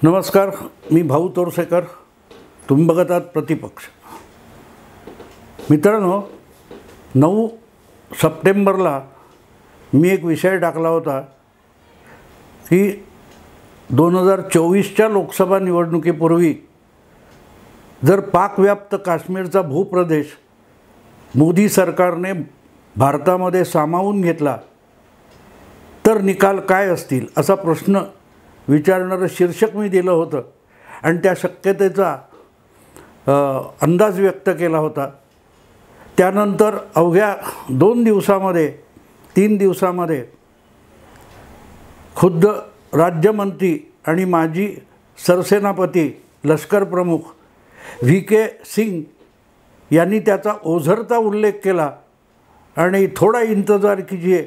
नमस्कार, मी भाऊ तोरसेकर. तुम्ही बघत आहात प्रतिपक्ष. मित्रांनो, 9 सप्टेंबरला मी एक विषय टाकला होता की 2024च्या लोकसभा निवडणुकीपूर्वी जर पाकव्याप्त काश्मीरचा भूप्रदेश मोदी सरकारने भारतामध्ये सामावून घेतला तर निकाल काय असतील असा प्रश्न विचारणारं शीर्षक मी दिलं होतं आणि त्या शक्यतेचा अंदाज व्यक्त केला होता. त्यानंतर अवघ्या 2 दिवसामध्ये 3 दिवसामध्ये खुद्द राज्यमंत्री आणि माजी सरसेनापती लष्कर प्रमुख VK सिंग यांनी त्याचा ओझरता उल्लेख केला आणि थोड़ा इंतज़ार कीजिए,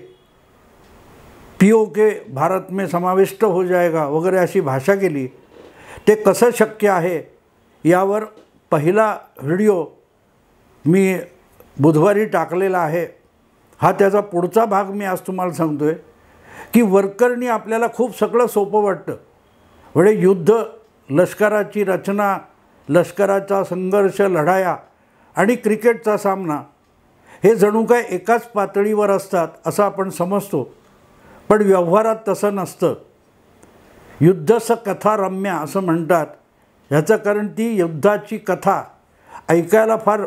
POK भारत में समाविष्ट हो जाएगा वगैरे अशी भाषा केली. ते कसं शक्य आहे यावर पहिला व्हिडिओ मी बुधवारी टाकलेला आहे. हा त्याचा पुढचा भाग मी आज तुम्हाला सांगतो आहे की वरकरणी आपल्याला खूप सगळं सोपं वाटतं. म्हणजे युद्ध, लष्कराची रचना, लष्कराचा संघर्ष, लढाया आणि क्रिकेटचा सामना हे जणू काय एकाच पातळीवर असतात असं आपण समजतो. पण व्यवहारात तसं नसतं. युद्धस कथा रम्या असं म्हणतात. ह्याचं कारण ती युद्धाची कथा ऐकायला फार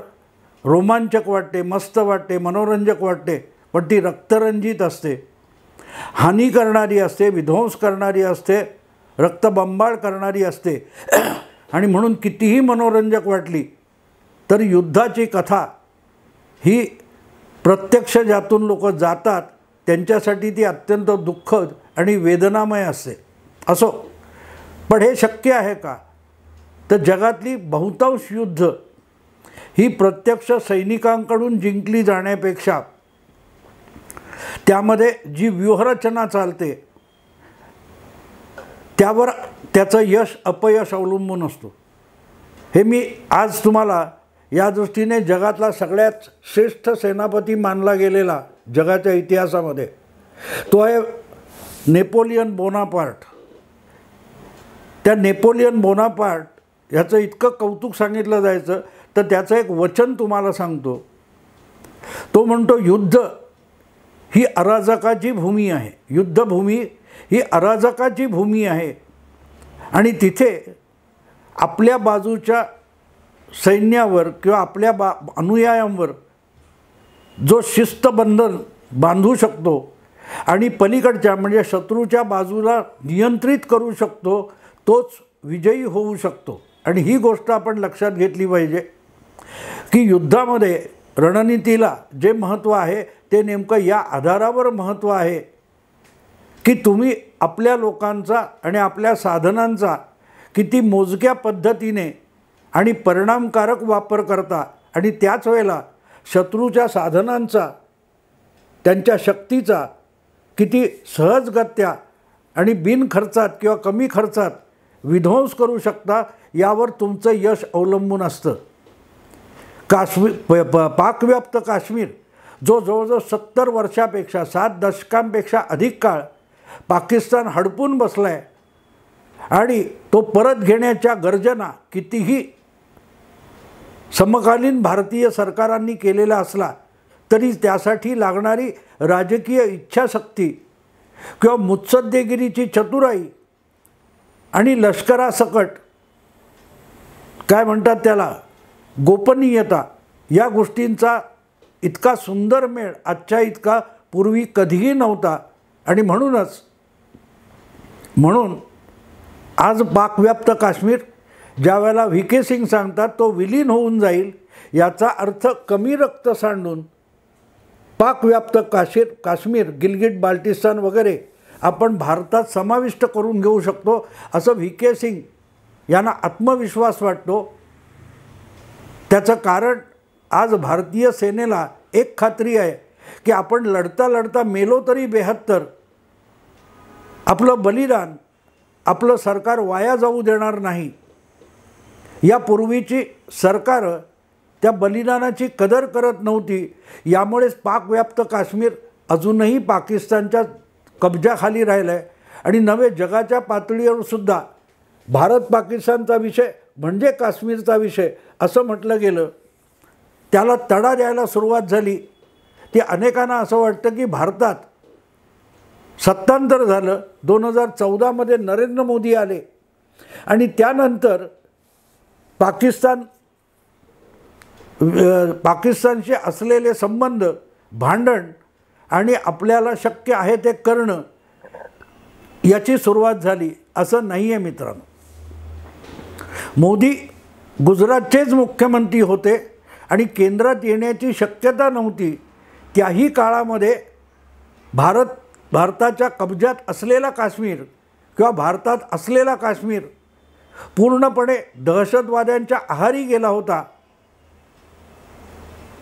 रोमांचक वाटते, मस्त वाटते, मनोरंजक वाटते, पण ती रक्तरंजित असते, हानी करणारी असते, विध्वंस करणारी असते, रक्तबंबाळ करणारी असते. आणि म्हणून कितीही मनोरंजक वाटली तर युद्धाची कथा ही प्रत्यक्ष ज्यातून लोक जातात त्यांच्यासाठी ती अत्यंत दुःखद आणि वेदनामय असते. असो, पण हे शक्य आहे का? तर जगातली बहुतांश युद्ध ही प्रत्यक्ष सैनिकांकडून जिंकली जाण्यापेक्षा त्यामध्ये जी व्यूहरचना चालते त्यावर त्याचं यश अपयश अवलंबून असतो. हे मी आज तुम्हाला या दृष्टीने जगातला सगळ्यात श्रेष्ठ सेनापती मानला गेलेला जगाच्या इतिहासामध्ये तो आहे नेपोलियन बोनापार्ट. त्या नेपोलियन बोनापार्ट ह्याचं इतकं कौतुक सांगितलं जायचं तर त्याचं एक वचन तुम्हाला सांगतो. तो म्हणतो, युद्ध ही अराजकाची भूमी आहे. युद्धभूमी ही अराजकाची भूमी आहे आणि तिथे आपल्या बाजूच्या सैन्यावर किंवा आपल्या अनुयायांवर जो शिस्तबंधन बांधू शकतो आणि पलीकडच्या म्हणजे शत्रूच्या बाजूला नियंत्रित करू शकतो तोच विजयी होऊ शकतो. आणि ही गोष्ट आपण लक्षात घेतली पाहिजे की युद्धामध्ये रणनीतीला जे महत्त्व आहे ते नेमकं या आधारावर महत्त्व आहे की तुम्ही आपल्या लोकांचा आणि आपल्या साधनांचा किती मोजक्या पद्धतीने आणि परिणामकारक वापर करता आणि त्याच वेळेला शत्रूच्या साधनांचा, त्यांच्या शक्तीचा किती सहजगत्या आणि बिनखर्चात किंवा कमी खर्चात विध्वंस करू शकता यावर तुमचं यश अवलंबून असतं. पाकव्याप्त काश्मीर जो जवळजवळ 70 वर्षापेक्षा 7 दशकांपेक्षा अधिक काळ पाकिस्तान हडपून बसला आहे आणि तो परत घेण्याच्या गर्जना कितीही समकालीन भारतीय सरकारांनी केलेला असला तरी त्यासाठी लागणारी राजकीय इच्छाशक्ती किंवा मुत्सद्देगिरीची चतुराई आणि लष्करासकट काय म्हणतात त्याला गोपनीयता या गोष्टींचा इतका सुंदर मेळ आजच्या इतका पूर्वी कधीही नव्हता. आणि म्हणून आज पाकव्याप्त काश्मीर ज्या वेळेला VK सिंग सांगतात तो विलीन होऊन जाईल याचा अर्थ कमी रक्त सांडून पाकव्याप्त काश्मीर, गिलगिट, बाल्टिस्तान वगैरे आपण भारतात समाविष्ट करून घेऊ शकतो असं VK सिंग यांना आत्मविश्वास वाटतो. त्याचं कारण आज भारतीय सेनेला एक खात्री आहे की आपण लढता लढता मेलो तरी 72 आपलं बलिदान आपलं सरकार वाया जाऊ देणार नाही. यापूर्वीची सरकारं त्या बलिदानाची कदर करत नव्हती. यामुळेच पाकव्याप्त काश्मीर अजूनही पाकिस्तानच्या कब्जाखाली राहिलं आहे आणि नवे जगाच्या पातळीवर सुद्धा भारत पाकिस्तानचा विषय म्हणजे काश्मीरचा विषय असं म्हटलं गेलं, त्याला तडा द्यायला सुरुवात झाली. ती अनेकांना असं वाटतं की भारतात सत्तांतर झालं. 2014मध्ये नरेंद्र मोदी आले आणि त्यानंतर पाकिस्तानशी असलेले संबंध, भांडण आणि आपल्याला शक्य आहे ते करणं याची सुरुवात झाली असं नाही आहे मित्रांनो. मोदी गुजरातचेच मुख्यमंत्री होते आणि केंद्रात येण्याची शक्यता नव्हती. त्याही काळामध्ये भारताच्या कब्जात असलेला काश्मीर किंवा भारतात असलेला काश्मीर पूर्णपणे दहशतवाद्यांच्या आहारी गेला होता.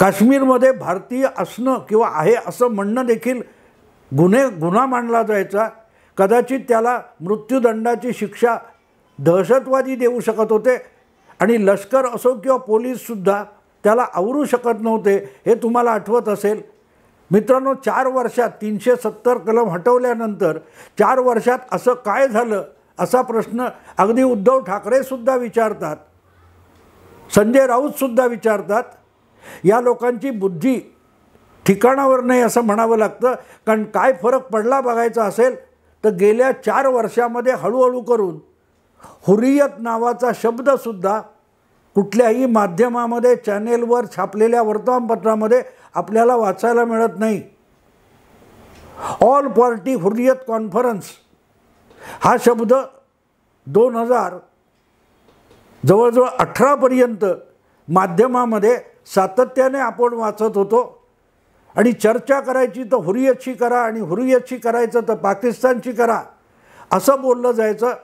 काश्मीरमध्ये भारतीय असणं किंवा आहे असं म्हणणं देखील गुन्हा मानला जायचा. कदाचित त्याला मृत्यूदंडाची शिक्षा दहशतवादी देऊ शकत होते आणि लष्कर असो किंवा पोलीससुद्धा त्याला आवरू शकत नव्हते. हे तुम्हाला आठवत असेल मित्रांनो. 4 वर्षात 370 कलम हटवल्यानंतर 4 वर्षात असं काय झालं असा प्रश्न अगदी उद्धव ठाकरेसुद्धा विचारतात, संजय राऊतसुद्धा विचारतात. या लोकांची बुद्धी ठिकाणावर नाही असं म्हणावं लागतं. कारण काय फरक पडला बघायचा असेल तर गेल्या 4 वर्षामध्ये हळूहळू करून हुर्रियत नावाचा शब्दसुद्धा कुठल्याही माध्यमामध्ये, चॅनेलवर छापलेल्या वर्तमानपत्रामध्ये आपल्याला वाचायला मिळत नाही. ऑल पार्टी हुर्रियत कॉन्फरन्स हा शब्द 2000 जवळजवळ 18पर्यंत माध्यमामध्ये सातत्याने आपण वाचत होतो आणि चर्चा करायची तर हुर्रियतशी करा आणि हुर्रियतशी करायचं तर पाकिस्तानशी करा असं बोललं जायचं.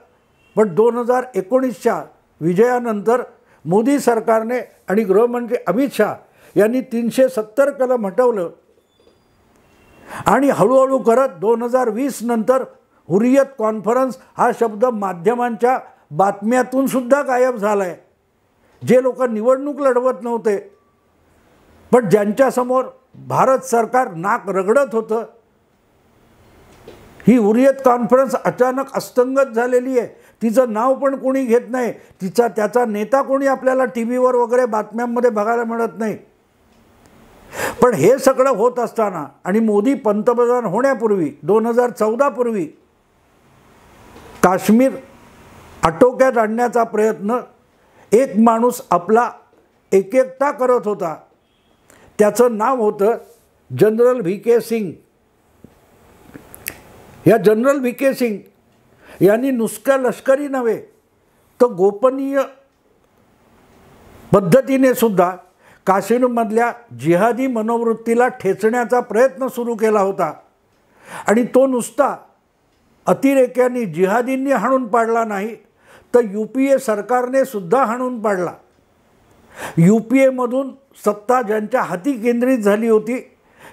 पण 2019च्या विजयानंतर मोदी सरकारने आणि गृहमंत्री अमित शहा यांनी 370 कलम हटवलं आणि हळूहळू करत 2020 नंतर हुर्रियत कॉन्फरन्स हा शब्द माध्यमांच्या बातम्यातून सुद्धा गायब झाला आहे. जे लोक निवडणूक लढवत नव्हते पण ज्यांच्यासमोर भारत सरकार नाक रगडत होतं, ही हुर्रियत कॉन्फरन्स अचानक अस्तंगत झालेली आहे. तिचं नाव पण कोणी घेत नाही, त्याचा नेता कोणी आपल्याला TV वर वगैरे बातम्यांमध्ये बघायला मिळत नाही. पण हे सगळं होत असताना आणि मोदी पंतप्रधान होण्यापूर्वी 2014 पूर्वी काश्मीर आटोक्यात आणण्याचा प्रयत्न एक माणूस आपला एकटा करत होता. त्याचं नाव होतं जनरल VK सिंग. या जनरल VK सिंग यांनी नुसतं लष्करी नव्हे तर गोपनीय पद्धतीने सुद्धा काश्मीरमधल्या जिहादी मनोवृत्तीला ठेचण्याचा प्रयत्न सुरू केला होता. आणि तो नुसता अतिरेक्यांनी, जिहादींनी हाणून पाडला नाही तर UPA सरकारने सुद्धा हाणून पाडला. UPAमधून सत्ता ज्यांच्या हाती केंद्रित झाली होती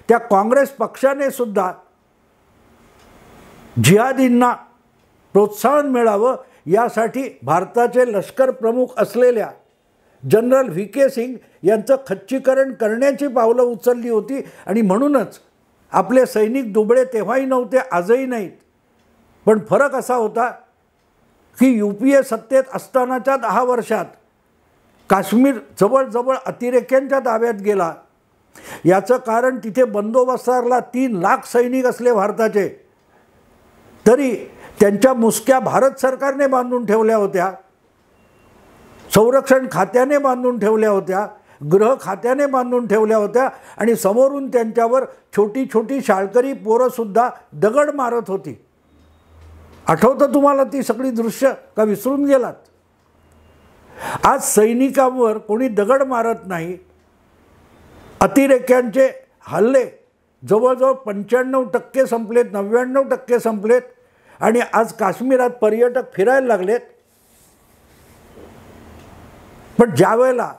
त्या काँग्रेस पक्षाने सुद्धा जिहादींना प्रोत्साहन मिळावं यासाठी भारताचे लष्कर प्रमुख असलेल्या जनरल VK सिंग यांचं खच्चीकरण करण्याची पावलं उचलली होती. आणि म्हणूनच आपले सैनिक दुबळे तेव्हाही नव्हते, आजही नाहीत. पण फरक असा होता की UPA सत्तेत असतानाच्या 10 वर्षात काश्मीर जवळजवळ अतिरेक्यांच्या ताब्यात गेला. याचं कारण तिथे बंदोबस्ताला 3 लाख सैनिक असले भारताचे, तरी त्यांच्या मुसक्या भारत सरकारने बांधून ठेवल्या होत्या, संरक्षण खात्याने बांधून ठेवल्या होत्या, गृह खात्याने बांधून ठेवल्या होत्या आणि समोरून त्यांच्यावर छोटी छोटी शाळकरी पोरंसुद्धा दगड मारत होती. आठवतं तुम्हाला ती सगळी दृश्य का विसरून गेलात? आज सैनिकांवर कोणी दगड मारत नाही. अतिरेक्यांचे हल्ले जवळजवळ 95% संपलेत, 99% संपलेत आणि आज काश्मीरात पर्यटक फिरायला लागलेत. पण ज्यावेळेला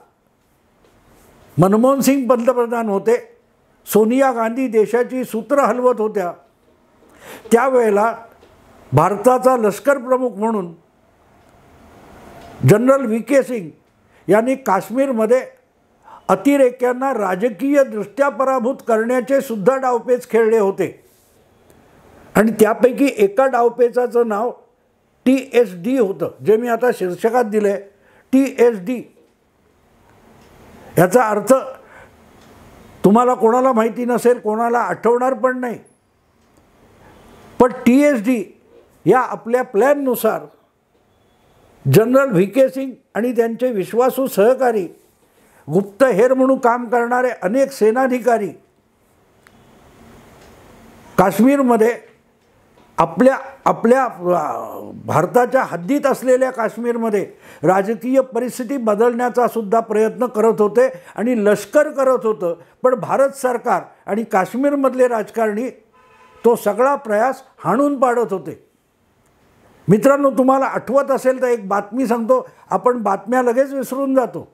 मनमोहन सिंग पंतप्रधान होते, सोनिया गांधी देशाची सूत्र हलवत होत्या, त्यावेळेला भारताचा लष्कर प्रमुख म्हणून जनरल VK सिंग यांनी काश्मीरमध्ये अतिरेक्यांना राजकीयदृष्ट्या पराभूत करण्याचे सुद्धा डावपेच खेळले होते. आणि त्यापैकी एका डावपेचाचं नाव TSD होतं, जे मी आता शीर्षकात दिलं आहे TSD. याचा अर्थ तुम्हाला कोणाला माहिती नसेल, कोणाला आठवणार पण नाही, पण TSD या आपल्या प्लॅननुसार जनरल VK सिंग आणि त्यांचे विश्वासू सहकारी, गुप्तहेर म्हणून काम करणारे अनेक सेनाधिकारी काश्मीरमध्ये आपल्या भारताच्या हद्दीत असलेल्या काश्मीरमध्ये राजकीय परिस्थिती बदलण्याचा सुद्धा प्रयत्न करत होते आणि लष्कर करत होतं. पण भारत सरकार आणि काश्मीरमधले राजकारणी तो सगळा प्रयास हाणून पाडत होते. मित्रांनो, तुम्हाला आठवत असेल तर एक बातमी सांगतो, आपण बातम्या लगेच विसरून जातो.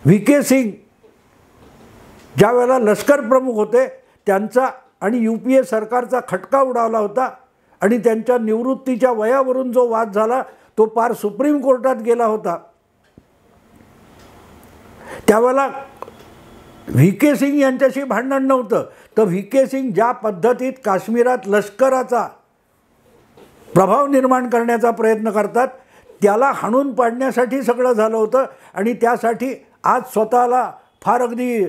VK सिंग ज्या वेळेला लष्कर प्रमुख होते, त्यांचा आणि UPA सरकारचा खटका उडावला होता आणि त्यांच्या निवृत्तीच्या वयावरून जो वाद झाला तो पार सुप्रीम कोर्टात गेला होता. त्यावेळेला VK सिंग यांच्याशी भांडण नव्हतं, तर VK सिंग ज्या पद्धतीत काश्मीरात लष्कराचा प्रभाव निर्माण करण्याचा प्रयत्न करतात त्याला हाणून पाडण्यासाठी सगळं झालं होतं. आणि त्यासाठी आज स्वतःला फार अगदी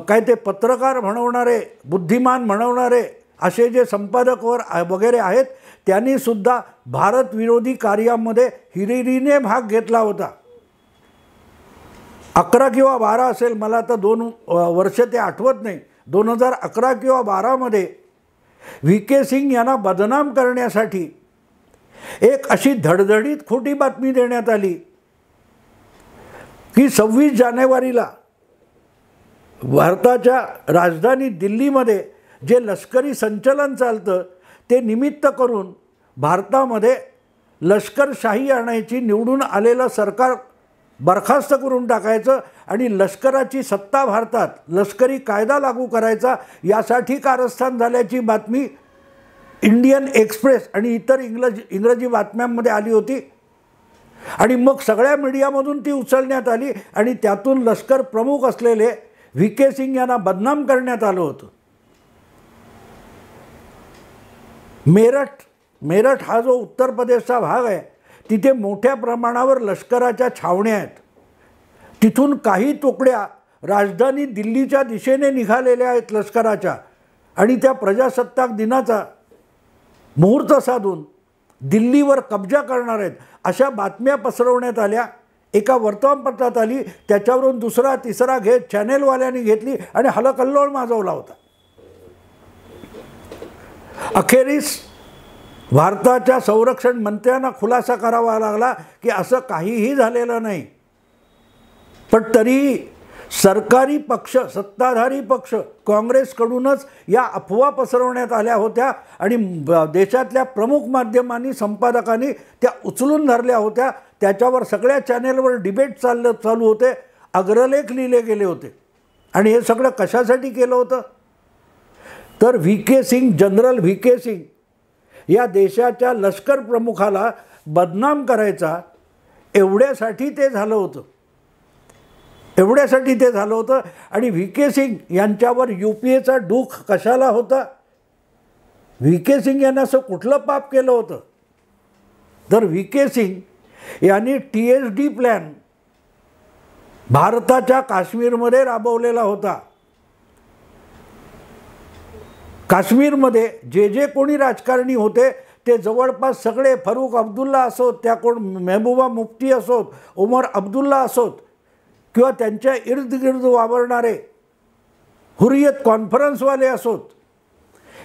काय ते पत्रकार म्हणवणारे, बुद्धिमान म्हणवणारे असे जे संपादक वगैरे आहेत, त्यांनीसुद्धा भारत विरोधी कार्यामध्ये हिरिरीने भाग घेतला होता. 11 किंवा 12 असेल, मला आता 2 वर्ष ते आठवत नाही, 2011 किंवा 12मध्ये VK सिंग यांना बदनाम करण्यासाठी एक अशी धडधडीत खोटी बातमी देण्यात आली की 26 जानेवारीला भारताच्या राजधानी दिल्लीमध्ये जे लष्करी संचलन चालतं ते निमित्त करून भारतामध्ये लष्करशाही आणायची, निवडून आलेलं सरकार बरखास्त करून टाकायचं आणि लष्कराची सत्ता भारतात, लष्करी कायदा लागू करायचा, यासाठी कारस्थान झाल्याची बातमी इंडियन एक्सप्रेस आणि इतर इंग्रजी बातम्यांमध्ये आली होती. आणि मग सगळ्या मीडियामधून ती उचलण्यात आली आणि त्यातून लष्कर प्रमुख असलेले VK सिंग यांना बदनाम करण्यात आलं होतं. मेरठ हा जो उत्तर प्रदेशचा भाग आहे, तिथे मोठ्या प्रमाणावर लष्कराच्या छावण्या आहेत. तिथून काही तुकड्या राजधानी दिल्लीच्या दिशेने निघालेल्या आहेत लष्कराच्या, आणि त्या प्रजासत्ताक दिनाचा मुहूर्त साधून दिल्लीवर कब्जा करणार आहेत अशा बातम्या पसरवण्यात आल्या. एका वर्तमानपत्रात आली, त्याच्यावरून दुसरा तिसरा घेत चॅनेलवाल्यांनी घेतली आणि हलकल्लोळ माजवला होता. अखेरीस भारताच्या संरक्षण मंत्र्यांना खुलासा करावा लागला की असं काहीही झालेलं नाही. पण तरीही सरकारी पक्ष, सत्ताधारी पक्ष काँग्रेसकडूनच या अफवा पसरवण्यात आल्या होत्या आणि देशातल्या प्रमुख माध्यमांनी, संपादकांनी त्या उचलून धरल्या होत्या. त्याच्यावर सगळ्या चॅनेलवर डिबेट चालू होते, अग्रलेख लिहिले गेले होते. आणि हे सगळं कशासाठी केलं होतं तर VK सिंग, जनरल VK सिंग या देशाच्या लष्कर प्रमुखाला बदनाम करायचा, एवढ्यासाठी ते झालं होतं. आणि VK सिंग यांच्यावर UPAचा डूख कशाला होता? VK सिंग यांना असं कुठलं पाप केलं होतं तर VK सिंग यांनी TSD प्लॅन भारताच्या काश्मीरमध्ये राबवलेला होता. काश्मीरमध्ये जे कोणी राजकारणी होते ते जवळपास सगळे, फारुख अब्दुल्ला असोत, त्या कोण महबूबा मुफ्ती असोत, उमर अब्दुल्ला असोत, किंवा त्यांच्या इर्द गिर्द वावरणारे हुरियत कॉन्फरन्सवाले असोत,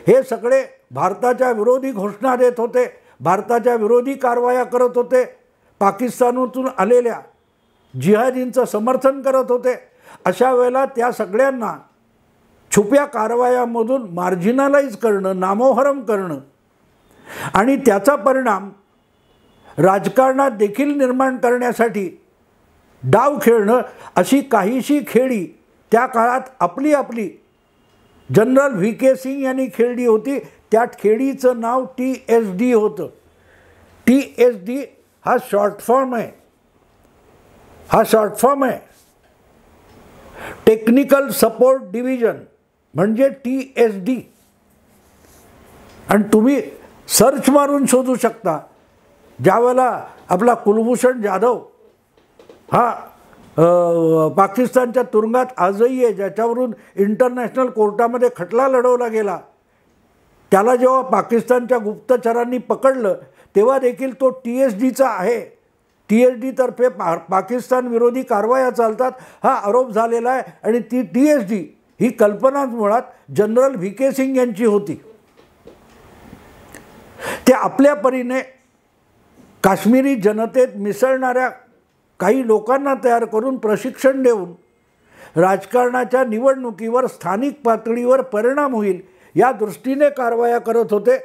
हे सगळे भारताच्या विरोधी घोषणा देत होते, भारताच्या विरोधी कारवाया करत होते, पाकिस्तानातून आलेल्या जिहादींचं समर्थन करत होते. अशा वेळेला त्या सगळ्यांना छुप्या कारवायांमधून मार्जिनलाइज करणं, नामोहरम करणं आणि त्याचा परिणाम राजकारणात देखील निर्माण करण्यासाठी डाव खेळणं, अशी काहीशी खेळी त्या काळात आपली जनरल VK सिंग यांनी खेळली होती. त्या खेळीचं नाव TSD होतं. TSD हा शॉर्ट फॉर्म आहे, टेक्निकल सपोर्ट डिव्हिजन म्हणजे TSD. आणि तुम्ही सर्च मारून शोधू शकता. ज्यावेळेला आपला कुलभूषण जाधव हा पाकिस्तानच्या तुरुंगात आजही आहे, ज्याच्यावरून इंटरनॅशनल कोर्टामध्ये खटला लढवला गेला, त्याला जेव्हा पाकिस्तानच्या गुप्तचरांनी पकडलं तेव्हा देखील तो TSDचा आहे. TSDतर्फे पाकिस्तान विरोधी कारवाया चालतात हा आरोप झालेला आहे. आणि ती TSD ही कल्पना मुळात जनरल VK सिंग यांची होती. ते आपल्या परीने काश्मीरी जनतेत मिसळणाऱ्या काही लोकांना तयार करून प्रशिक्षण देऊन राजकारणाच्या निवडणुकीवर स्थानिक पातळीवर परिणाम होईल या दृष्टीने कारवाया करत होते.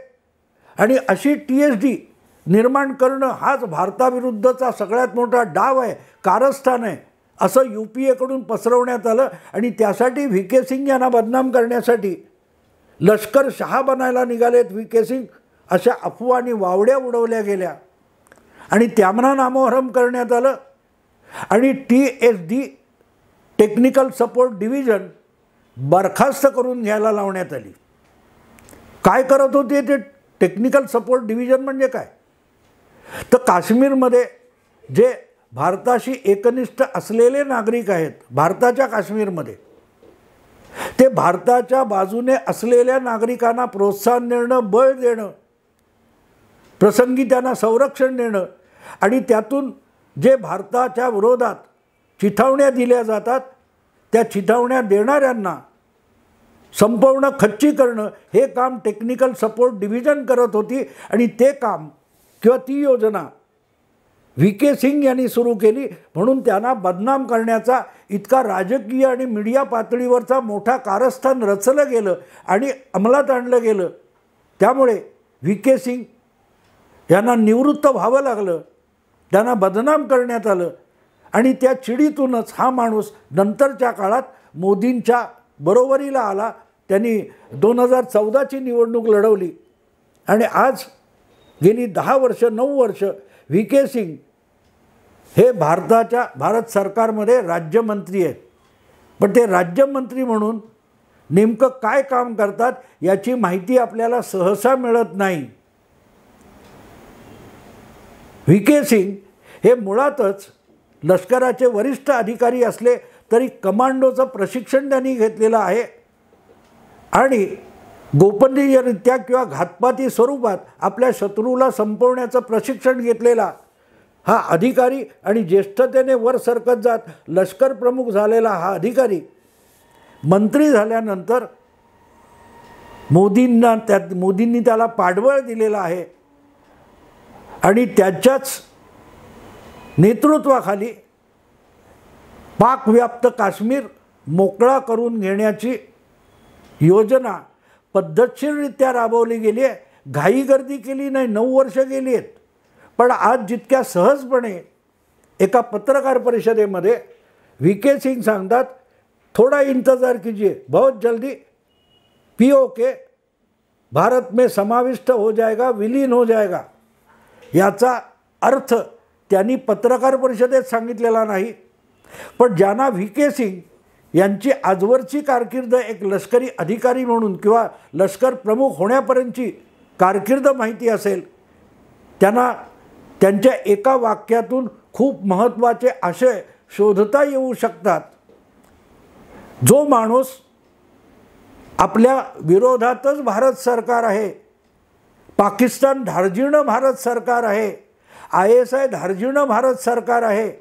आणि अशी TSD निर्माण करणं हाच भारताविरुद्धचा सगळ्यात मोठा डाव आहे, कारस्थान आहे, असं UPAकडून पसरवण्यात आलं. आणि त्यासाठी VK सिंग यांना बदनाम करण्यासाठी लष्कर शहा बनायला निघालेत VK सिंग अशा अफवा आणि वावड्या उडवल्या गेल्या आणि त्यांना नामोहरम करण्यात आलं. आणि TSD टेक्निकल सपोर्ट डिव्हिजन बरखास्त करून घ्यायला लावण्यात आली. काय करत होते ते टेक्निकल सपोर्ट डिव्हिजन म्हणजे काय, तर काश्मीरमध्ये जे भारताशी एकनिष्ठ असलेले नागरिक आहेत भारताच्या काश्मीरमध्ये, ते भारताच्या बाजूने असलेल्या नागरिकांना प्रोत्साहन देणं, बळ देणं, प्रसंगी त्यांना संरक्षण देणं आणि त्यातून जे भारताच्या विरोधात चिथावण्या दिल्या जातात त्या चिथावण्या देणाऱ्यांना संपवणं, खच्ची करणं हे काम टेक्निकल सपोर्ट डिव्हिजन करत होती. आणि ते काम किंवा ती योजना VK सिंग यांनी सुरू केली. म्हणून त्यांना बदनाम करण्याचा इतका राजकीय आणि मीडिया पातळीवरचा मोठा कारस्थान रचलं गेलं आणि अंमलात आणलं गेलं. त्यामुळे VK सिंग यांना निवृत्त व्हावं लागलं, त्यांना बदनाम करण्यात आलं. आणि त्या चिडीतूनच हा माणूस नंतरच्या काळात मोदींच्या बरोबरीला आला. त्यांनी 2014ची निवडणूक लढवली आणि आज गेली 10 वर्ष 9 वर्ष VK सिंग हे भारत सरकारमध्ये राज्यमंत्री आहेत. पण ते राज्यमंत्री म्हणून नेमकं काय काम करतात याची माहिती आपल्याला सहसा मिळत नाही. VK सिंग हे मुळातच लष्कराचे वरिष्ठ अधिकारी असले तरी कमांडोचं प्रशिक्षण त्यांनी घेतलेलं आहे आणि गोपनीयरित्या किंवा घातपाती स्वरूपात आपल्या शत्रूला संपवण्याचं प्रशिक्षण घेतलेला हा अधिकारी आणि ज्येष्ठतेने वर सरकत जात लष्कर प्रमुख झालेला हा अधिकारी मंत्री झाल्यानंतर मोदींनी त्याला पाठबळ दिलेलं आहे. आणि त्याच्याच नेतृत्वाखाली पाकव्याप्त काश्मीर मोकळा करून घेण्याची योजना पद्धतशीररित्या राबवली गेली आहे. घाईगर्दी केली नाही, 9 वर्ष गेली आहेत. पण आज जितक्या सहजपणे एका पत्रकार परिषदेमध्ये VK सिंग सांगतात, थोड़ा इंतज़ार कीजिए, बहुत जल्दी POK भारत में समाविष्ट हो जाएगा, विलीन हो जाएगा. याचा अर्थ त्यांनी पत्रकार परिषदेत सांगितलेला नाही. पण ज्यांना VK सिंग यांची आजवरची कारकीर्द एक लष्करी अधिकारी म्हणून किंवा लष्कर प्रमुख होण्यापर्यंतची कारकीर्द माहिती असेल, त्यांना त्यांच्या एका वाक्यातून खूप महत्त्वाचे आशय शोधता येऊ शकतात. जो माणूस आपल्या विरोधातच भारत सरकार आहे, पाकिस्तान धार्जिणं भारत सरकार आहे, ISI धार्जिणं भारत सरकार आहे,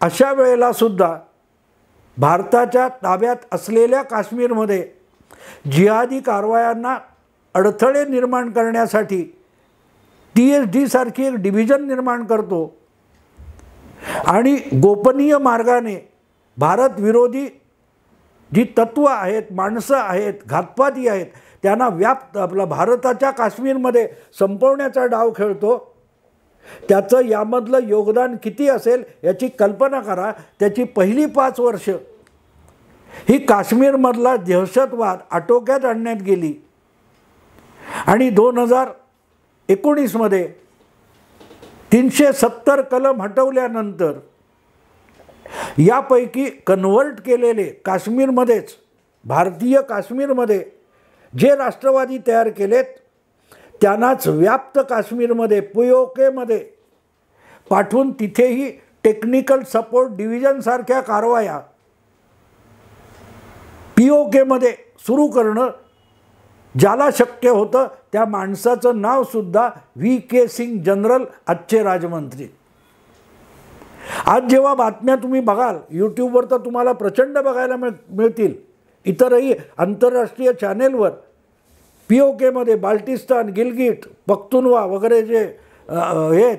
अशा वेळेला सुद्धा भारताच्या ताब्यात असलेल्या काश्मीरमध्ये जिहादी कारवायांना अडथळे निर्माण करण्यासाठी TSD सारखी एक डिव्हिजन निर्माण करतो आणि गोपनीय मार्गाने भारत विरोधी जी तत्त्व आहेत, माणसं आहेत, घातपाती आहेत, त्यांना आपला भारताच्या काश्मीरमध्ये संपवण्याचा डाव खेळतो. त्याचं यामधलं योगदान किती असेल याची कल्पना करा. त्याची पहिली 5 वर्ष ही काश्मीरमधला दहशतवाद आटोक्यात आणण्यात गेली आणि 2019 मध्ये 370 कलम हटवल्यानंतर यापैकी कन्व्हर्ट केलेले काश्मीरमध्येच, भारतीय काश्मीरमध्ये जे राष्ट्रवादी तयार केलेत त्यांनाच व्याप्त काश्मीरमध्ये POKमध्ये पाठवून तिथेही टेक्निकल सपोर्ट डिव्हिजनसारख्या कारवाया POKमध्ये सुरू करणं ज्याला शक्य होतं त्या माणसाचं नावसुद्धा VK सिंग जनरल, आजचे राजमंत्री. आज जेव्हा बातम्या तुम्ही बघाल यूट्यूबवर तर तुम्हाला प्रचंड बघायला मिळतील, इतरही आंतरराष्ट्रीय चॅनेलवर POKमध्ये बाल्टिस्तान, गिलगिट, पख्तूनवा वगैरे जे आहेत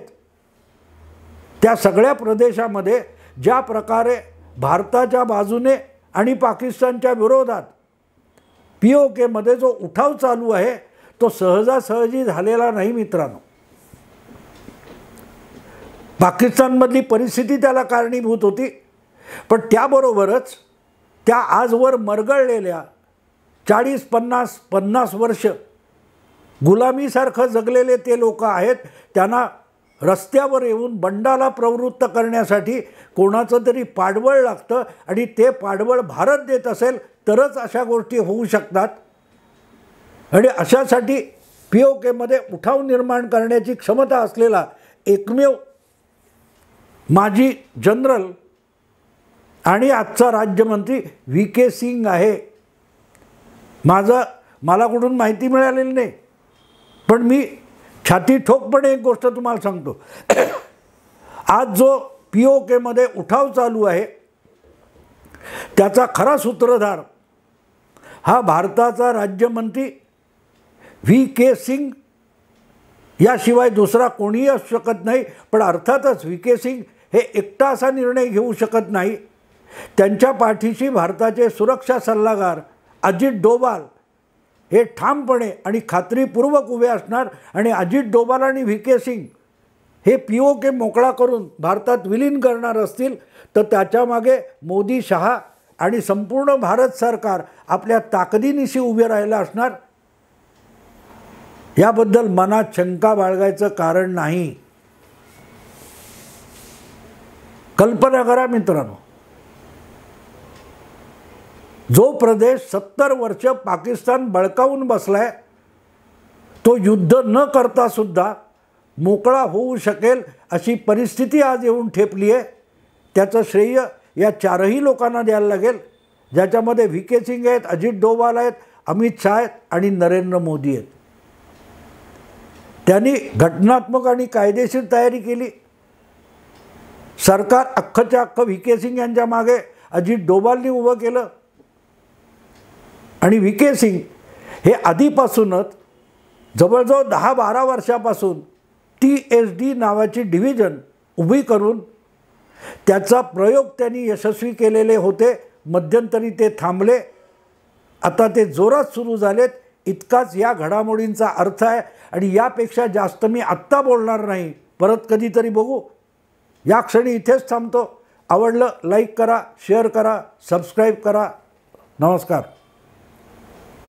त्या सगळ्या प्रदेशामध्ये ज्या प्रकारे भारताच्या बाजूने आणि पाकिस्तानच्या विरोधात POKमध्ये जो उठाव चालू आहे तो सहजासहजी झालेला नाही मित्रांनो. पाकिस्तानमधली परिस्थिती त्याला कारणीभूत होती, पण त्याबरोबरच त्या आजवर मरगळलेल्या 40-50 वर्ष गुलामीसारखं जगलेले ते लोक आहेत. त्यांना रस्त्यावर येऊन बंडाला प्रवृत्त करण्यासाठी कोणाचं तरी पाठबळ लागतं आणि ते पाठबळ भारत देत असेल तरच अशा गोष्टी होऊ शकतात. आणि अशासाठी POKमध्ये उठाव निर्माण करण्याची क्षमता असलेला एकमेव माजी जनरल आणि आजचा राज्यमंत्री VK सिंग आहे. मला कुठून माहिती मिळालेली नाही, पण मी छाती ठोकपणे एक गोष्ट तुम्हाला सांगतो. आज जो POKमध्ये उठाव चालू आहे त्याचा खरा सूत्रधार हा भारताचा राज्यमंत्री VK सिंग याशिवाय दुसरा कोणीही असू शकत नाही. पण अर्थातच VK सिंग हे एकटा असा निर्णय घेऊ शकत नाही. त्यांच्या पाठीशी भारताचे सुरक्षा सल्लागार अजित डोभाल हे ठामपणे आणि खात्रीपूर्वक उभे असणार. आणि अजित डोभाल आणि VK सिंग हे POK मोकळा करून भारतात विलीन करणार असतील तर त्याच्यामागे मोदी, शहा आणि संपूर्ण भारत सरकार आपल्या ताकदीनिशी उभे राहिलं असणार. याबद्दल मनात शंका बाळगायचं कारण नाही. कल्पना करा मित्रांनो, जो प्रदेश 70 वर्ष पाकिस्तान बळकावून बसलाय तो युद्ध न करता सुद्धा मोकळा होऊ शकेल अशी परिस्थिती आज येऊन ठेपली आहे. त्याचं श्रेय या चारही लोकांना द्यायला लागेल, ज्याच्यामध्ये VK सिंग आहेत, अजित डोभाल आहेत, अमित शहा आहेत आणि नरेंद्र मोदी आहेत. त्यांनी घटनात्मक आणि कायदेशीर तयारी केली. सरकार अख्खच्या अख्खं VK सिंग यांच्या मागे अजित डोभालनी उभं केलं. आणि VK सिंग हे आधीपासूनच जवळजवळ 10-12 वर्षापासून TSD नावाची डिव्हिजन उभी करून त्याचा प्रयोग त्यांनी यशस्वी केलेले होते. मध्यंतरी ते थांबले, आता ते जोरात सुरू झालेत. इतकाच या घडामोडींचा अर्थ आहे. आणि यापेक्षा जास्त मी आत्ता बोलणार नाही, परत कधीतरी बघू. या क्षणी इथेच थांबतो. आवडलं लाईक करा, शेअर करा, सबस्क्राईब करा. नमस्कार.